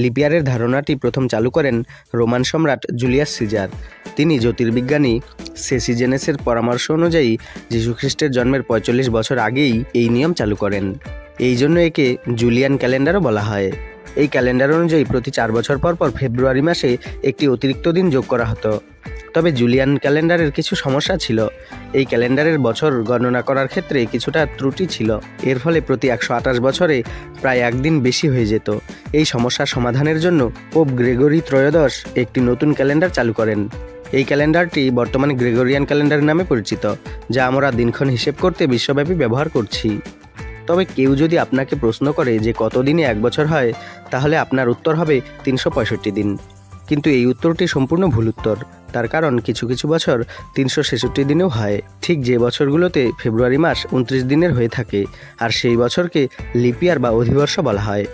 লিপিয়ারের ধারণাটি প্রথম চালু করেন রোমান সম্রাট জুলিয়াস সিজার। তিনি জ্যোতির্বিজ্ঞানী সেসিজেনেসের পরামর্শ অনুযায়ী যীশুখ্রিস্টের জন্মের ৪৫ বছর আগেই এই নিয়ম চালু করেন। এই জন্য একে জুলিয়ান ক্যালেন্ডারও বলা হয়। এই ক্যালেন্ডার অনুযায়ী প্রতি ৪ বছর পর পর ফেব্রুয়ারি মাসে একটি অতিরিক্ত দিন যোগ করা হতো। তবে জুলিয়ান ক্যালেন্ডারের কিছু সমস্যা ছিল। এই ক্যালেন্ডারের বছর গণনা করার ক্ষেত্রে কিছুটা ত্রুটি ছিল। এর ফলে প্রতি ১২৮ বছরে প্রায় একদিন বেশি হয়ে যেত। এই সমস্যার সমাধানের জন্য পোপ গ্রেগরি ত্রয়োদশ একটি নতুন ক্যালেন্ডার চালু করেন। এই ক্যালেন্ডারটি বর্তমানে গ্রেগরিয়ান ক্যালেন্ডার নামে পরিচিত, যা আমরা দিনক্ষণ হিসেব করতে বিশ্বব্যাপী ব্যবহার করছি। তবে কেউ যদি আপনাকে প্রশ্ন করে যে কত দিনে এক বছর হয়, তাহলে আপনার উত্তর হবে ৩৬৫ দিন। কিন্তু এই উত্তরটি সম্পূর্ণ ভুল উত্তর। তার কারণ কিছু কিছু বছর ৩৬৬ দিনেও হয়, ঠিক যে বছরগুলোতে ফেব্রুয়ারি মাস ২৯ দিনের হয়ে থাকে, আর সেই বছরকে লিপিয়ার বা অধিবর্ষ বলা হয়।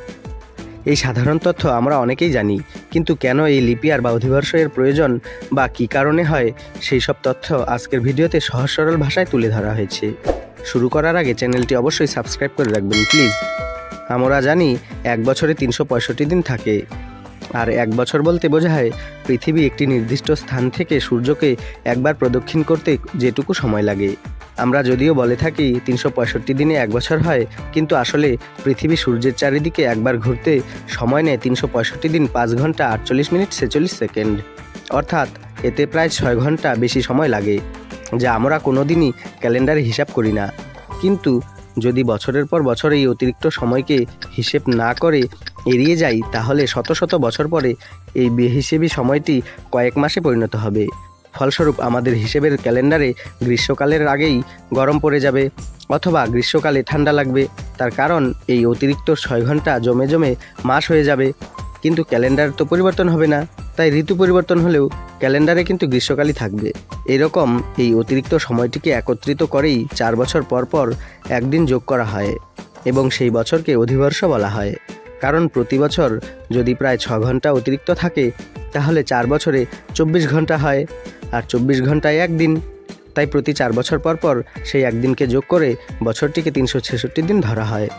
এই সাধারণ তথ্য আমরা অনেকেই জানি, কিন্তু কেন এই লিপিয়ার বা অধিবর্ষ এর প্রয়োজন বা কী কারণে হয়, সেই সব তথ্য আজকের ভিডিওতে সহজ সরল ভাষায় তুলে ধরা হয়েছে। শুরু করার আগে চ্যানেলটি অবশ্যই সাবস্ক্রাইব করে রাখবেন প্লিজ। আমরা জানি এক বছরে ৩৬৫ দিন থাকে, আর এক বছর বলতে বোঝায় পৃথিবী একটি নির্দিষ্ট স্থান থেকে সূর্যকে একবার প্রদক্ষিণ করতে যেটুকু সময় লাগে। আমরা যদিও বলে থাকি ৩৬৫ দিনে এক বছর হয়, কিন্তু আসলে পৃথিবী সূর্যের চারিদিকে একবার ঘুরতে সময় নেয় ৩৬৫ দিন ৫ ঘন্টা ৪৮ মিনিট ৪৬ সেকেন্ড। অর্থাৎ এতে প্রায় ৬ ঘন্টা বেশি সময় লাগে, যা আমরা কোনো দিনই ক্যালেন্ডারে হিসাব করি না। কিন্তু যদি বছরের পর বছর এই অতিরিক্ত সময়কে হিসেব না করে এড়িয়ে যাই, তাহলে শত শত বছর পরে এই বেহিসেবি সময়টি কয়েক মাসে পরিণত হবে। ফলস্বরূপ আমাদের হিসেবের ক্যালেন্ডারে গ্রীষ্মকালের আগেই গরম পড়ে যাবে, অথবা গ্রীষ্মকালে ঠান্ডা লাগবে। তার কারণ এই অতিরিক্ত ৬ ঘন্টা জমে জমে মাস হয়ে যাবে। কিন্তু ক্যালেন্ডার তো পরিবর্তন হবে না, তাই ঋতু পরিবর্তন হলেও ক্যালেন্ডারে কিন্তু গ্রীষ্মকালই থাকবে। এরকম এই অতিরিক্ত সময়টিকে একত্রিত করেই ৪ বছর পর পর একদিন যোগ করা হয়, এবং সেই বছরকে অধিবর্ষ বলা হয়। কারণ প্রতি বছর যদি প্রায় ৬ ঘন্টা অতিরিক্ত থাকে, তাহলে ৪ বছরে ২৪ ঘন্টা হয়, আর ২৪ ঘন্টায় একদিন। তাই প্রতি ৪ বছর পর পর সেই একদিনকে যোগ করে বছরটিকে ৩৬৬ দিন ধরা হয়।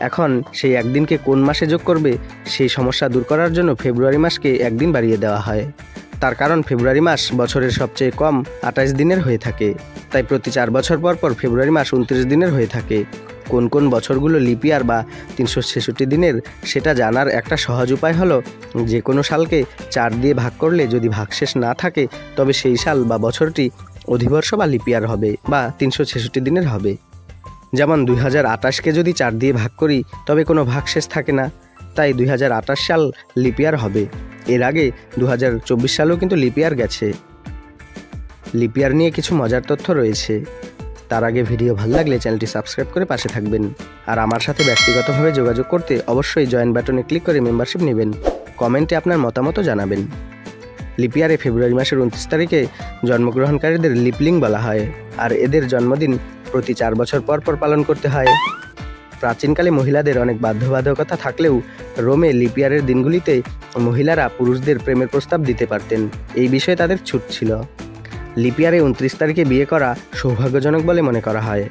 এখন সেই একদিনকে কোন মাসে যোগ করবে, সেই সমস্যা দূর করার জন্য ফেব্রুয়ারি মাসকে একদিন বাড়িয়ে দেওয়া হয়। তার কারণ ফেব্রুয়ারি মাস বছরের সবচেয়ে কম ২৮ দিনের হয়ে থাকে, তাই প্রতি ৪ বছর পর পর ফেব্রুয়ারি মাস ২৯ দিনের হয়ে থাকে। কোন কোন বছরগুলো লিপিয়ার বা ৩৬৬ দিনের, সেটা জানার একটা সহজ উপায় হলো যে কোনো সালকে ৪ দিয়ে ভাগ করলে যদি ভাগশেষ না থাকে, তবে সেই সাল বা বছরটি অধিবর্ষ বা লিপিয়ার হবে বা ৩৬৬ দিনের হবে। যেমন ২০২৮কে যদি ৪ দিয়ে ভাগ করি, তবে কোনো ভাগশেষ থাকে না, তাই ২০২৮ সাল লিপিয়ার হবে। এর আগে ২০২৪ সালেও কিন্তু লিপিয়ার গেছে। লিপিয়ার নিয়ে কিছু মজার তথ্য রয়েছে। তার আগে ভিডিও ভালো লাগলে চ্যানেলটি সাবস্ক্রাইব করে পাশে থাকবেন। আর আমার সাথে ব্যক্তিগতভাবে যোগাযোগ করতে অবশ্যই জয়েন বাটনে ক্লিক করে মেম্বারশিপ নেবেন। কমেন্টে আপনার মতামতও জানাবেন। লিপিয়ারে ফেব্রুয়ারি মাসের ২৯ তারিখে জন্মগ্রহণকারীদের লিপলিং বলা হয়, আর এদের জন্মদিন প্রতি ৪ বছর পর পর পালন করতে হয়। প্রাচীনকালে মহিলাদের অনেক বাধ্যবাধকতা থাকলেও রোমে লিপিয়ারের দিনগুলিতে মহিলারা পুরুষদের প্রেমের প্রস্তাব দিতে পারতেন। এই বিষয়ে তাদের ছুট ছিল। লিপিয়ারে ২৯ তারিখে বিয়ে করা সৌভাগ্যজনক বলে মনে করা হয়।